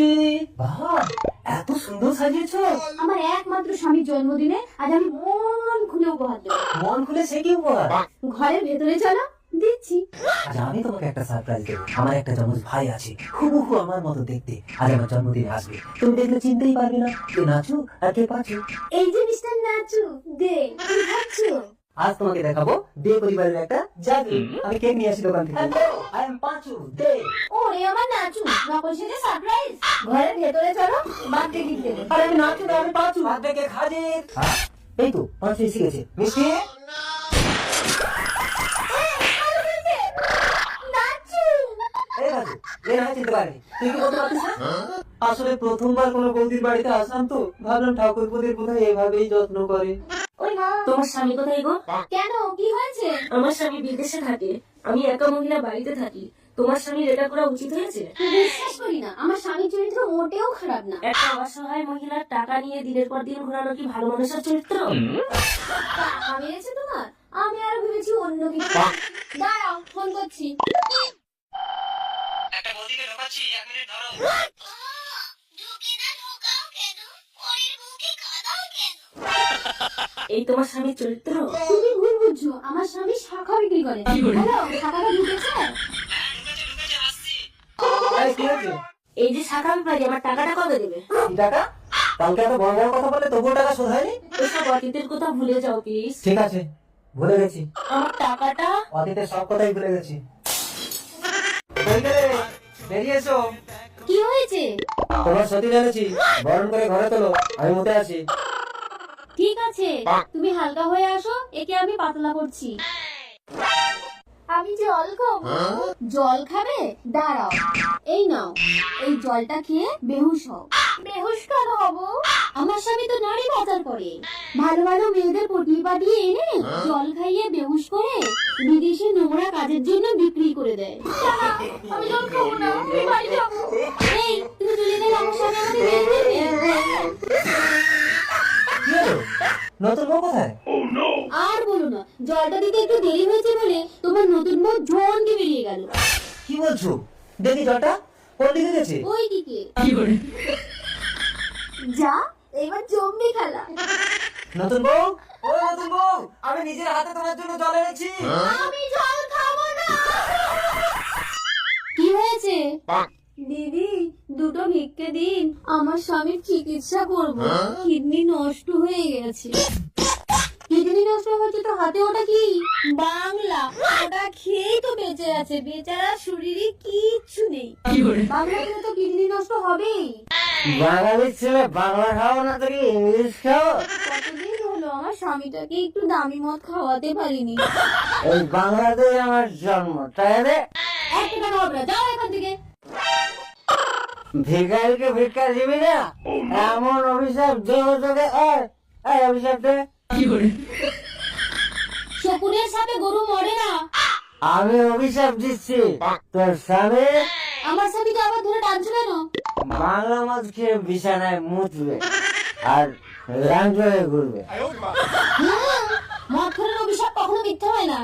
মিষ্টি, বাহ এত সুন্দর সাজিয়েছো। আমার একমাত্র স্বামীর জন্মদিনে আজ আমি মন খুলে উপহার দেবো। মন খুলে সে কি উপহার? ঘরের ভেতরে চলো, দিচ্ছি। আজ আমি তোমাকে একটা সারপ্রাইজ দেবো। আমার একটা জমজ ভাই আছে, হুবহু আমার মতো দেখতে। আজ আমার জন্মদিনে আসবে, তুমি দেখলে চিনতেই পারবে না কে নাচু আর কে পাচু। এই যে মিস্টার নাচু, দে কি খাচ্ছো? আজ তোমাকে দেখাবো দে পরিবারের একটা জাদু। আমি কেক নিয়ে আসি দোকান থেকে। আই এম পাঁচু দে। ওরে আমার নাচু, নকল সেজে সারপ্রাইজ। ঘরের ভেতরে চলো, বার্থডে গিফট দেবো। আরে আমি নাচু না, আমি পাঁচু। বার্থডে কেক হাজির। এই তো পাঁচু এসে গেছে। মিষ্টি নাচু, এই রাজু, এ না চিনতে পারেনি। তুই কি বলতে পারছিস না? আসলে প্রথমবার কোনো বৌদির বাড়িতে আসলাম তো, ভাবলাম ঠাকুরপোদের বোধহয় এভাবেই যত্ন করে। ওই মা। তোমার স্বামী কোথায় গো? কেন, কি হয়েছে? আমার স্বামী বিদেশে থাকে, আমি একা মহিলা বাড়িতে থাকি। তোমার স্বামীর এটা করা উচিত হয়েছে? বিশ্বাস করি না, আমার স্বামীর চরিত্র মোটেও খারাপ না। একটা অসহায় মহিলার টাকা নিয়ে দিনের পর দিন ঘোরানো কি ভালো মানুষের চরিত্র? টাকা মেরেছে তোমার? আমি আর ভেবেছি অন্য কিছু। দাঁড়াও, ফোন করছি। একটা বৌদিকে ঢোকাচ্ছি, 1 মিনিট ধরো। এই তোমার স্বামীর চরিত্র? তুমি ভুল বুঝছো, আমার স্বামী শাখা বিক্রি করে। হ্যালো, শাখাটা ঢুকেছে? আরে কি হয়েছে? এই যে শাখা ব্যাপারী, আমার টাকাটা কবে দেবে? কি টাকা? কালকে এত বড় বড় কথা বলে তবুও টাকা শোধ হয়নি? এসব অতীতের কথা ভুলে যাও প্লিজ। ঠিক আছে, ভুলে গেছি। আমার টাকাটা? অতীতের সব কথাই ভুলে গেছি। বলতে বেরিয়ে এসো। কি হয়েছে? তোমার সতী জেনেছি, বরণ করে ঘরে তোলো, আমি মতে আছি। ঠিক আছে, তুমি হালকা হয়ে আসো, একে আমি পাতলা করছি। আমি জল খাবো। জল খাবে? দাঁড়াও, এই নাও, এই জলটা খেয়ে বেহুশ হও। বেহুশ কেন হবো? আমার স্বামী তো নারী পাচার করে। ভালো ভালো মেয়েদের পটিয়ে পাঠিয়ে এনে জল খাইয়ে বেহুশ করে বিদেশে নোংরা কাজের জন্য বিক্রি করে দেয়। আমি জল খাবো না, আমি বাড়ি যাবো। এই, তুমি চলে গেলে আমার স্বামী আমাকে বের করবে। কি হলো? নতুন বউ কোথায়? আর বলো না, জলটা দিতে একটু দেরি হয়েছে বলে তোমার নতুন বউ ঝনকে বেরিয়ে গেল। কি বলছো? দেখি জলটা কোন দিকে গেছে? ওই দিকে। যা, এবার জম্বি খেলা। নতুন বউ, ও নতুন বউ, আমি নিজের হাতে তোমার জন্য জল এনেছি। আমি জল খাবো না। কি হয়েছে? দিদি, দুটো ভিক্ষে দিন, আমার স্বামীর চিকিৎসা করব। কিডনি নষ্ট হয়ে গেছে। কিডনি নষ্ট হচ্ছে তো হাতে ওটা কি? বাংলা। ওটা খেয়েই তো বেঁচে আছে, বেচারা শরীরে কিচ্ছু নেই। বাংলা খেলে তো কিডনি নষ্ট হবেই। বাঙালির ছেলে বাংলা খাও না তো কি ইংলিশ খাও? কতদিন হলো আমার স্বামীটাকে একটু দামি মদ খাওয়াতে পারিনি। এই বাংলাতেই আমার জন্ম, তাই না? একটা টাকা হবে না, যাও এখান থেকে। ভিখারিকে ভিক্ষা দিবি না, এমন অভিশাপ দেবো তোকে। এই অভিশাপটা শকুনের সাথে গরু মরে না। আমি অভিশাপ দিচ্ছি, তোর স্বামী আমার স্বামী তো আবার ধরে টানছো কেন? বাংলা মদ খেয়ে বিছানায় মুতবে আর ল্যাংট হয়ে ঘুরবে। মদ খোরের অভিশাপ কখনো মিথ্যা হয় না।